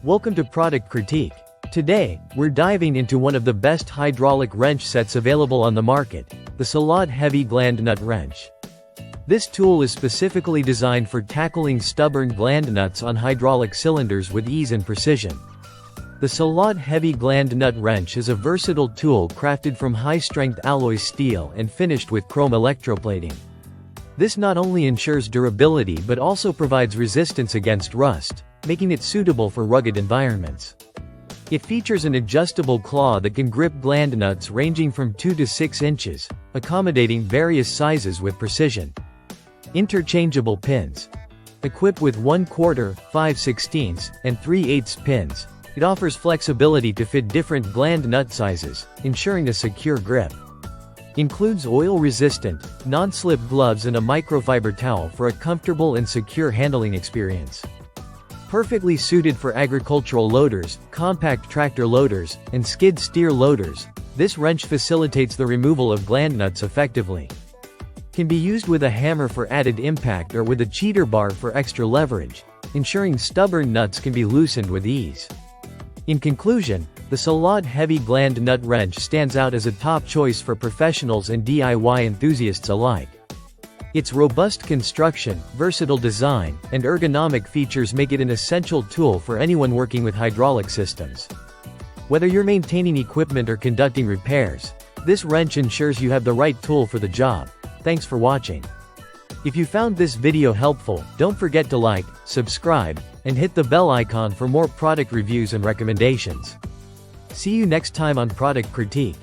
Welcome to Product Critique. Today, we're diving into one of the best hydraulic wrench sets available on the market, the Salade Heavy Gland Nut Wrench. This tool is specifically designed for tackling stubborn gland nuts on hydraulic cylinders with ease and precision. The Salade Heavy Gland Nut Wrench is a versatile tool crafted from high-strength alloy steel and finished with chrome electroplating. This not only ensures durability but also provides resistance against rust, making it suitable for rugged environments. It features an adjustable claw that can grip gland nuts ranging from 2 to 6 inches, accommodating various sizes with precision. Interchangeable pins. Equipped with 1/4, 5/16, and 3/8 pins, it offers flexibility to fit different gland nut sizes, ensuring a secure grip. Includes oil-resistant, non-slip gloves and a microfiber towel for a comfortable and secure handling experience. Perfectly suited for agricultural loaders, compact tractor loaders, and skid steer loaders, this wrench facilitates the removal of gland nuts effectively. Can be used with a hammer for added impact or with a cheater bar for extra leverage, ensuring stubborn nuts can be loosened with ease. In conclusion, the Salade Heavy Gland Nut Wrench stands out as a top choice for professionals and DIY enthusiasts alike. Its robust construction, versatile design, and ergonomic features make it an essential tool for anyone working with hydraulic systems. Whether you're maintaining equipment or conducting repairs, this wrench ensures you have the right tool for the job. Thanks for watching. If you found this video helpful, don't forget to like, subscribe, and hit the bell icon for more product reviews and recommendations. See you next time on Product Critique.